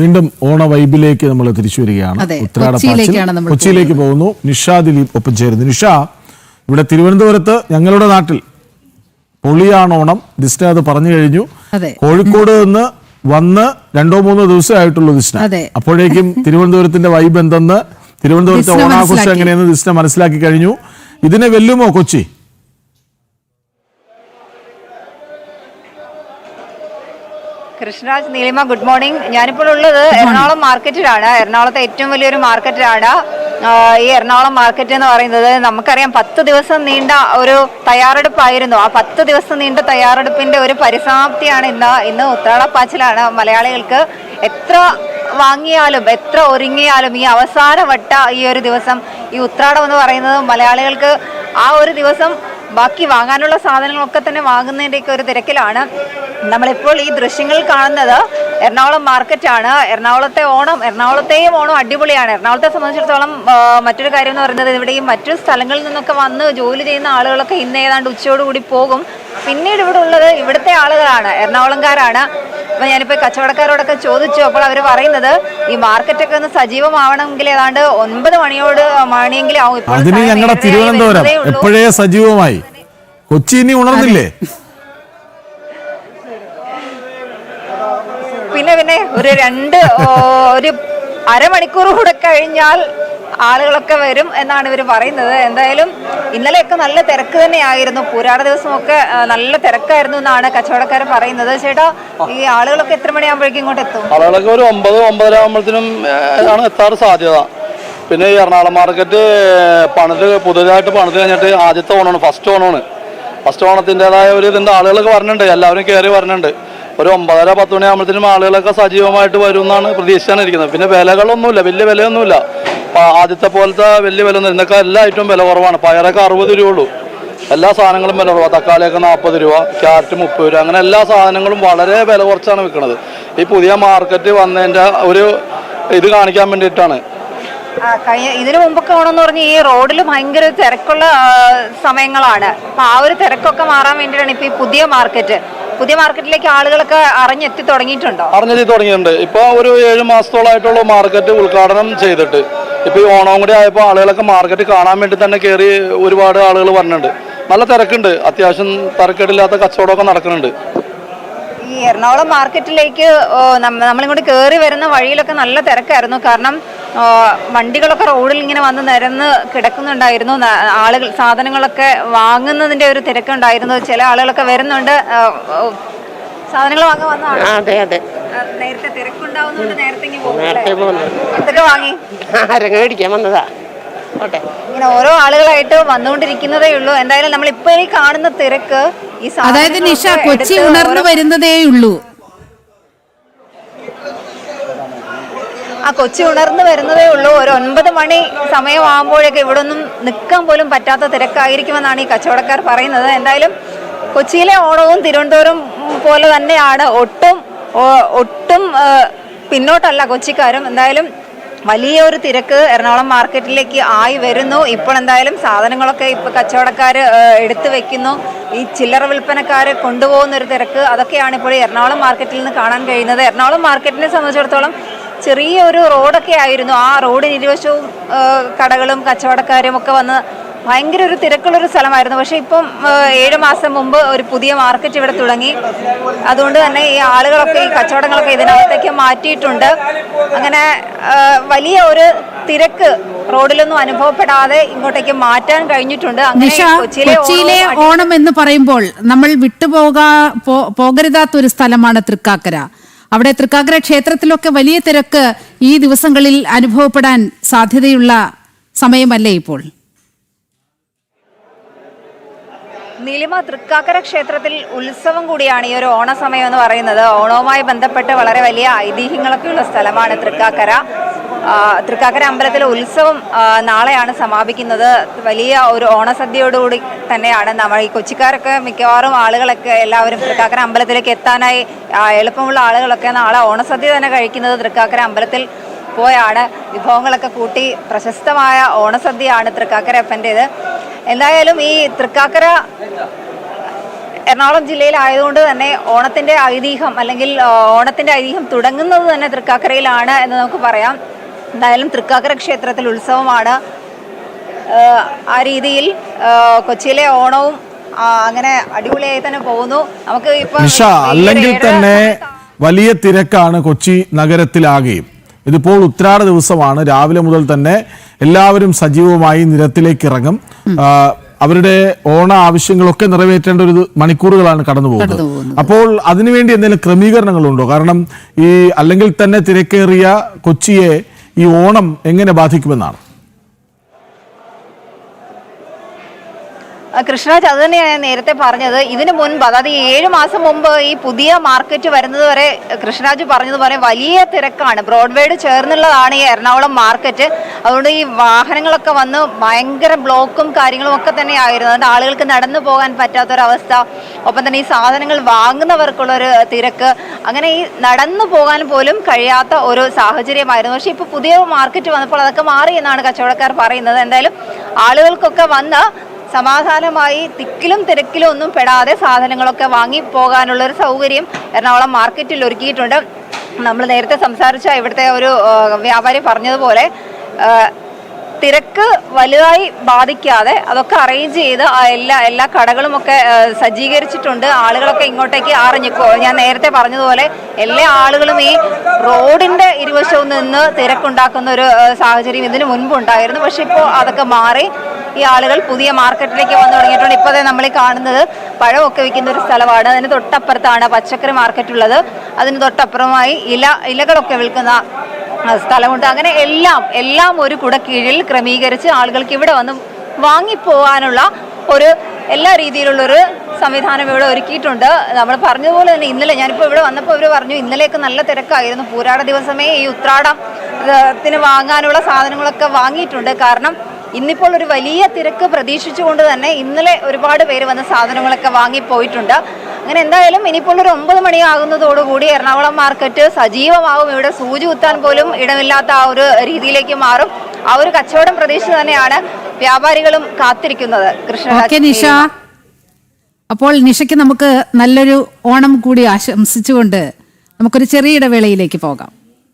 വീണ്ടും ഓണ വൈബിലേക്ക് നമ്മൾ തിരിച്ചു വരികയാണ്. കൊച്ചിയിലേക്ക് പോകുന്നു. നിഷ ദിലീപ് ഒപ്പം ചേരുന്നു. നിഷ, ഇവിടെ തിരുവനന്തപുരത്ത് ഞങ്ങളുടെ നാട്ടിൽ പൊളിയാണ് ഓണം. ദിസ്ന അത് പറഞ്ഞു കഴിഞ്ഞു. കോഴിക്കോട് നിന്ന് വന്ന് 2-3 ദിവസമായിട്ടുള്ളൂ ദിസ്ന. അപ്പോഴേക്കും തിരുവനന്തപുരത്തിന്റെ വൈബ് എന്തെന്ന്, തിരുവനന്തപുരത്തെ ഓണാഘോഷം എങ്ങനെയെന്ന് ദിസ്ന മനസ്സിലാക്കി കഴിഞ്ഞു. ഇതിനെ വെല്ലുമോ കൊച്ചി? കൃഷ്ണരാജ്, നീലിമ, ഗുഡ് മോർണിംഗ്. ഞാനിപ്പോൾ ഉള്ളത് എറണാകുളം മാർക്കറ്റിലാണ്. എറണാകുളത്തെ ഏറ്റവും വലിയൊരു മാർക്കറ്റിലാണ്. ഈ എറണാകുളം മാർക്കറ്റ് എന്ന് പറയുന്നത് നമുക്കറിയാം 10 ദിവസം നീണ്ട ഒരു തയ്യാറെടുപ്പായിരുന്നു. ആ 10 ദിവസം നീണ്ട തയ്യാറെടുപ്പിന്റെ ഒരു പരിസമാപ്തിയാണ് ഇന്ന് ഉത്രാടപ്പാച്ചിലാണ്. മലയാളികൾക്ക് എത്ര വാങ്ങിയാലും എത്ര ഒരുങ്ങിയാലും ഈ അവസാന വട്ട ഈ ഒരു ദിവസം, ഈ ഉത്രാടം എന്ന് പറയുന്നത് മലയാളികൾക്ക് ആ ഒരു ദിവസം ബാക്കി വാങ്ങാനുള്ള സാധനങ്ങളൊക്കെ തന്നെ വാങ്ങുന്നതിൻ്റെയൊക്കെ ഒരു തിരക്കിലാണ്. നമ്മളിപ്പോൾ ഈ ദൃശ്യങ്ങൾ കാണുന്നത് എറണാകുളം മാർക്കറ്റാണ്. എറണാകുളത്തെയും ഓണം അടിപൊളിയാണ്. എറണാകുളത്തെ സംബന്ധിച്ചിടത്തോളം മറ്റൊരു കാര്യം എന്ന് പറയുന്നത്, ഇവിടെ ഈ മറ്റു സ്ഥലങ്ങളിൽ നിന്നൊക്കെ വന്ന് ജോലി ചെയ്യുന്ന ആളുകളൊക്കെ ഇന്ന് ഏതാണ്ട് ഉച്ചയോടുകൂടി പോകും. പിന്നീട് ഇവിടെ ഉള്ളത് ഇവിടുത്തെ ആളുകളാണ്, എറണാകുളംകാരാണ്. അപ്പൊ ഞാനിപ്പോ കച്ചവടക്കാരോടൊക്കെ ചോദിച്ചു. അപ്പോൾ അവർ പറയുന്നത് ഈ മാർക്കറ്റൊക്കെ ഒന്ന് സജീവമാവണമെങ്കിൽ ഏതാണ്ട് 9 മണിയെങ്കിലും ആവും. അതിന് ഞങ്ങളുടെ തിരുവനന്തപുരം എപ്പോഴേ സജീവമായി. കൊച്ചി ഇനി ഉണർന്നില്ലേ? പിന്നെ ഒരു അരമണിക്കൂർ കൂടെ കഴിഞ്ഞാൽ ആളുകളൊക്കെ വരും എന്നാണ് ഇവർ പറയുന്നത്. എന്തായാലും ഇന്നലെയൊക്കെ നല്ല തിരക്ക് തന്നെയായിരുന്നു. പൂരാട ദിവസമൊക്കെ നല്ല തിരക്കായിരുന്നു എന്നാണ് കച്ചവടക്കാരൻ പറയുന്നത്. ചേട്ടാ, ഈ ആളുകളൊക്കെ എത്ര മണിയാകുമ്പോഴേക്കും ഇങ്ങോട്ട് എത്തും? ആളുകളൊക്കെ ഒരു 9-9:30 ആകുമ്പോഴത്തേനും ആണ് എത്താറ് സാധ്യത. പിന്നെ ഈ എറണാകുളം മാർക്കറ്റ് പുതുതായിട്ട് പണിത് കഴിഞ്ഞിട്ട് ആദ്യത്തെ ഓണമാണ്, ഫസ്റ്റ് ഓണത്തിൻ്റെതായ ഒരു ഇതിൻ്റെ ആളുകളൊക്കെ പറഞ്ഞിട്ടുണ്ട്. എല്ലാവരും കയറി പറഞ്ഞിട്ടുണ്ട്. ഒരു 9:30-10 മണി ആകുമ്പോഴത്തേനും ആളുകളൊക്കെ സജീവമായിട്ട് വരും എന്നാണ് പ്രതീക്ഷിച്ചാണ് ഇരിക്കുന്നത്. പിന്നെ വിലകളൊന്നുമില്ല, വലിയ വിലയൊന്നുമില്ല. ആദ്യത്തെ പോലത്തെ വലിയ വില ഒന്നും. ഇന്നൊക്കെ എല്ലാ ഐറ്റവും വില കുറവാണ്. പയറൊക്കെ 60 രൂപ ഉള്ളൂ. എല്ലാ സാധനങ്ങളും വില കുറവാണ്. തക്കാളിയൊക്കെ 40 രൂപ, ക്യാരറ്റ് 30 രൂപ, അങ്ങനെ എല്ലാ സാധനങ്ങളും വളരെ വില കുറച്ചാണ് വിൽക്കുന്നത്. ഈ പുതിയ മാർക്കറ്റ് വന്നതിൻ്റെ ഒരു ഇത് കാണിക്കാൻ വേണ്ടിയിട്ടാണ്. ഇതിനു മുമ്പൊക്കെ ഓണമെന്ന് പറഞ്ഞ് ഈ റോഡിൽ ഭയങ്കര തിരക്കുള്ള സമയങ്ങളാണ്. അപ്പൊ ആ ഒരു തിരക്കൊക്കെ മാറാൻ വേണ്ടിയിട്ടാണ് ഇപ്പൊ ഈ പുതിയ മാർക്കറ്റിലേക്ക് ആളുകളൊക്കെ അറിഞ്ഞെത്തി തുടങ്ങിയിട്ടുണ്ട്. ഇപ്പൊ ഒരു 7 മാസത്തോളായിട്ടുള്ള മാർക്കറ്റ് ഉദ്ഘാടനം ചെയ്തിട്ട് ഇപ്പൊ ഈ ഓണം കൂടി ആയപ്പോൾ ആളുകളൊക്കെ മാർക്കറ്റ് കാണാൻ വേണ്ടി തന്നെ കയറി ഒരുപാട് ആളുകൾ പറഞ്ഞിട്ടുണ്ട്. നല്ല തിരക്കുണ്ട്. അത്യാവശ്യം തരക്കേടില്ലാത്ത കച്ചവടമൊക്കെ നടക്കുന്നുണ്ട്. ഈ എറണാകുളം മാർക്കറ്റിലേക്ക് നമ്മളിങ്ങോട്ട് കയറി വരുന്ന വഴിയിലൊക്കെ നല്ല തിരക്കായിരുന്നു. കാരണം വണ്ടികളൊക്കെ റോഡിൽ ഇങ്ങനെ വന്ന് നിരന്ന് കിടക്കുന്നുണ്ടായിരുന്നു. ആളുകൾ സാധനങ്ങളൊക്കെ വാങ്ങുന്നതിന്റെ ഒരു തിരക്കുണ്ടായിരുന്നു. ചില ആളുകളൊക്കെ വരുന്നുണ്ട്, സാധനങ്ങൾ വാങ്ങാൻ വന്നതാണ്. അതെ. നേരത്തെ തിരക്കുണ്ടാവുന്നതുകൊണ്ട് നേരത്തെ എന്തൊക്കെ വാങ്ങി? മേടിക്കാൻ വന്നതാ. ഇങ്ങനെ ഓരോ ആളുകളായിട്ട് വന്നുകൊണ്ടിരിക്കുന്നതേ ഉള്ളൂ. എന്തായാലും നമ്മൾ ഇപ്പൊ ഈ കാണുന്ന തിരക്ക് ഈ അതായത് നിഷ, കൊച്ചി ഉണർന്നു വരുന്നതേ ഉള്ളൂ. കൊച്ചി ഉണർന്നു വരുന്നതേ ഉള്ളൂ. ഒരു 9 മണി സമയമാകുമ്പോഴേക്ക് ഇവിടെ ഒന്നും നിൽക്കാൻ പോലും പറ്റാത്ത തിരക്കായിരിക്കുമെന്നാണ് ഈ കച്ചവടക്കാർ പറയുന്നത്. എന്തായാലും കൊച്ചിയിലെ ഓണവും തിരുവനന്തപുരം പോലെ തന്നെയാണ്. ഒട്ടും പിന്നോട്ടല്ല കൊച്ചിക്കാരും. എന്തായാലും വലിയ ഒരു തിരക്ക് എറണാകുളം മാർക്കറ്റിലേക്ക് ആയി വരുന്നു. ഇപ്പോൾ എന്തായാലും സാധനങ്ങളൊക്കെ ഇപ്പൊ കച്ചവടക്കാർ എടുത്തു വെക്കുന്നു. ഈ ചില്ലറ വിൽപ്പനക്കാര് കൊണ്ടുപോകുന്ന ഒരു തിരക്ക്, അതൊക്കെയാണ് ഇപ്പോൾ എറണാകുളം മാർക്കറ്റിൽ നിന്ന് കാണാൻ കഴിയുന്നത്. എറണാകുളം മാർക്കറ്റിനെ സംബന്ധിച്ചിടത്തോളം ചെറിയ ഒരു റോഡൊക്കെ ആയിരുന്നു. ആ റോഡിന് ഇരുവശവും കടകളും കച്ചവടക്കാരും ഒക്കെ വന്ന് ഭയങ്കര ഒരു തിരക്കുള്ളൊരു സ്ഥലമായിരുന്നു. പക്ഷെ ഇപ്പം 7 മാസം മുമ്പ് ഒരു പുതിയ മാർക്കറ്റ് ഇവിടെ തുടങ്ങി. അതുകൊണ്ട് തന്നെ ഈ ആളുകളൊക്കെ ഈ കച്ചവടങ്ങളൊക്കെ ഇതിനകത്തേക്ക് മാറ്റിയിട്ടുണ്ട്. അങ്ങനെ വലിയ ഒരു തിരക്ക് റോഡിലൊന്നും അനുഭവപ്പെടാതെ ഇങ്ങോട്ടേക്ക് മാറ്റാൻ കഴിഞ്ഞിട്ടുണ്ട്. കൊച്ചിയിലെ ഓണം എന്ന് പറയുമ്പോൾ നമ്മൾ പോകരുതാത്തൊരു സ്ഥലമാണ് തൃക്കാക്കര. അവിടെ തൃക്കാക്കര ക്ഷേത്രത്തിലൊക്കെ വലിയ തിരക്ക് ഈ ദിവസങ്ങളിൽ അനുഭവപ്പെടാൻ സാധ്യതയുള്ള സമയമല്ലേ ഇപ്പോൾ? നീലിമ, തൃക്കാക്കര ക്ഷേത്രത്തിൽ ഉത്സവം കൂടിയാണ് ഈ ഒരു ഓണസമയം എന്ന് പറയുന്നത്. ഓണവുമായി ബന്ധപ്പെട്ട് വളരെ വലിയ ഐതിഹ്യങ്ങളൊക്കെ ഉള്ള സ്ഥലമാണ് തൃക്കാക്കര അമ്പലത്തിലെ ഉത്സവം നാളെയാണ് സമാപിക്കുന്നത്. വലിയ ഒരു ഓണസദ്യയോടുകൂടി തന്നെയാണ് നമ്മൾ ഈ കൊച്ചിക്കാരൊക്കെ മിക്കവാറും ആളുകളൊക്കെ എല്ലാവരും തൃക്കാക്കര അമ്പലത്തിലേക്ക് എത്താനായി എളുപ്പമുള്ള ആളുകളൊക്കെ നാളെ ഓണസദ്യ തന്നെ കഴിക്കുന്നത് തൃക്കാക്കര അമ്പലത്തിൽ പോയാണ്. വിഭവങ്ങളൊക്കെ കൂട്ടി പ്രശസ്തമായ ഓണസദ്യയാണ് തൃക്കാക്കര അപ്പൻ്റേത്. എന്തായാലും ഈ തൃക്കാക്കര എറണാകുളം ജില്ലയിലായതുകൊണ്ട് തന്നെ ഓണത്തിന്റെ ഐതിഹ്യം അല്ലെങ്കിൽ ഓണത്തിന്റെ ഐതിഹ്യം തുടങ്ങുന്നത് തന്നെ തൃക്കാക്കരയിലാണ് എന്ന് നമുക്ക് പറയാം. എന്തായാലും തൃക്കാക്കര ക്ഷേത്രത്തിൽ ഉത്സവമാണ്. ആ രീതിയിൽ കൊച്ചിയിലെ ഓണവും അങ്ങനെ അടിപൊളിയായി തന്നെ പോകുന്നു. നമുക്ക് ഇപ്പൊ അല്ലെങ്കിൽ തന്നെ വലിയ തിരക്കാണ് കൊച്ചി നഗരത്തിലാകെയും. ഇതിപ്പോൾ ഉത്രാട ദിവസമാണ്. രാവിലെ മുതൽ തന്നെ എല്ലാവരും സജീവമായി നിരത്തിലേക്ക് ഇറങ്ങും. അവരുടെ ഓണ ആവശ്യങ്ങളൊക്കെ നിറവേറ്റേണ്ട ഒരു മണിക്കൂറുകളാണ് കടന്നു പോകുന്നത്. അപ്പോൾ അതിനുവേണ്ടി എന്തെങ്കിലും ക്രമീകരണങ്ങളുണ്ടോ? കാരണം ഈ അല്ലെങ്കിൽ തന്നെ തിരക്കേറിയ കൊച്ചിയെ ഈ ഓണം എങ്ങനെ ബാധിക്കുമെന്നാണ്. കൃഷ്ണരാജ്, അത് തന്നെയാണ് ഞാൻ നേരത്തെ പറഞ്ഞത്. ഇതിനു മുൻപ്, അതായത് 7 മാസം മുമ്പ് ഈ പുതിയ മാർക്കറ്റ് വരുന്നത് വരെ കൃഷ്ണരാജ് പറഞ്ഞതുപോലെ വലിയ തിരക്കാണ്. ബ്രോഡ്വേയോട് ചേർന്നുള്ളതാണ് ഈ എറണാകുളം മാർക്കറ്റ്. അതുകൊണ്ട് ഈ വാഹനങ്ങളൊക്കെ വന്ന് ഭയങ്കര ബ്ലോക്കും കാര്യങ്ങളും ഒക്കെ തന്നെയായിരുന്നു. അതുകൊണ്ട് ആളുകൾക്ക് നടന്നു പോകാൻ പറ്റാത്തൊരവസ്ഥ, ഒപ്പം തന്നെ ഈ സാധനങ്ങൾ വാങ്ങുന്നവർക്കുള്ളൊരു തിരക്ക്, അങ്ങനെ ഈ നടന്നു പോകാൻ പോലും കഴിയാത്ത ഒരു സാഹചര്യമായിരുന്നു. പക്ഷെ ഇപ്പോൾ പുതിയ മാർക്കറ്റ് വന്നപ്പോൾ അതൊക്കെ മാറി എന്നാണ് കച്ചവടക്കാർ പറയുന്നത്. എന്തായാലും ആളുകൾക്കൊക്കെ വന്ന് സമാധാനമായി തിക്കിലും തിരക്കിലും ഒന്നും പെടാതെ സാധനങ്ങളൊക്കെ വാങ്ങി പോകാനുള്ളൊരു സൗകര്യം എറണാകുളം മാർക്കറ്റിൽ ഒരുക്കിയിട്ടുണ്ട്. നമ്മൾ നേരത്തെ സംസാരിച്ച ഇവിടുത്തെ ഒരു വ്യാപാരി പറഞ്ഞതുപോലെ തിരക്ക് വലുതായി ബാധിക്കാതെ അതൊക്കെ അറേഞ്ച് ചെയ്ത് എല്ലാ കടകളും ഒക്കെ സജ്ജീകരിച്ചിട്ടുണ്ട്. ആളുകളൊക്കെ ഇങ്ങോട്ടേക്ക് അറിഞ്ഞിപ്പോ ഞാൻ നേരത്തെ പറഞ്ഞതുപോലെ എല്ലാ ആളുകളും ഈ റോഡിന്റെ ഇരുവശവും നിന്ന് തിരക്കുണ്ടാക്കുന്ന ഒരു സാഹചര്യം ഇതിനു മുൻപുണ്ടായിരുന്നു. പക്ഷെ ഇപ്പോൾ അതൊക്കെ മാറി ഈ ആളുകൾ പുതിയ മാർക്കറ്റിലേക്ക് വന്നു തുടങ്ങിയിട്ടുണ്ട്. ഇപ്പോൾ നമ്മൾ ഈ കാണുന്നത് പഴമൊക്കെ വിൽക്കുന്ന ഒരു സ്ഥലമാണ്. അതിന് തൊട്ടപ്പുറത്താണ് പച്ചക്കറി മാർക്കറ്റ് ഉള്ളത്. അതിന് തൊട്ടപ്പുറമായി ഇലകളൊക്കെ വിൽക്കുന്ന സ്ഥലമുണ്ട്. അങ്ങനെ എല്ലാം ഒരു കുടക്കീഴിൽ ക്രമീകരിച്ച് ആളുകൾക്ക് ഇവിടെ വന്ന് വാങ്ങിപ്പോകാനുള്ള ഒരു എല്ലാ രീതിയിലുള്ളൊരു സംവിധാനം ഇവിടെ ഒരുക്കിയിട്ടുണ്ട്. നമ്മൾ പറഞ്ഞതുപോലെ തന്നെ ഇന്നലെ ഞാനിപ്പോൾ ഇവിടെ വന്നപ്പോൾ ഇവർ പറഞ്ഞു ഇന്നലെയൊക്കെ നല്ല തിരക്കായിരുന്നു. പൂരാട ദിവസമേ ഈ ഉത്രാടത്തിന് വാങ്ങാനുള്ള സാധനങ്ങളൊക്കെ വാങ്ങിയിട്ടുണ്ട്. കാരണം ഇന്നിപ്പോൾ ഒരു വലിയ തിരക്ക് പ്രതീക്ഷിച്ചുകൊണ്ട് തന്നെ ഇന്നലെ ഒരുപാട് പേര് വന്ന് സാധനങ്ങളൊക്കെ വാങ്ങിപ്പോയിട്ടുണ്ട്. അങ്ങനെ എന്തായാലും ഇനിയിപ്പോൾ ഒരു 9 മണിയാകുന്നതോടുകൂടി എറണാകുളം മാർക്കറ്റ് സജീവമാകും. ഇവിടെ സൂചി കുത്താൻ പോലും ഇടമില്ലാത്ത ആ ഒരു രീതിയിലേക്ക് മാറും. ആ ഒരു കച്ചവടം പ്രതീക്ഷിച്ച് തന്നെയാണ് വ്യാപാരികളും കാത്തിരിക്കുന്നത്. നിഷ, അപ്പോൾ നിഷയ്ക്ക് നമുക്ക് നല്ലൊരു ഓണം കൂടി ആശംസിച്ചുകൊണ്ട് നമുക്കൊരു ചെറിയ ഇടവേളയിലേക്ക് പോകാം.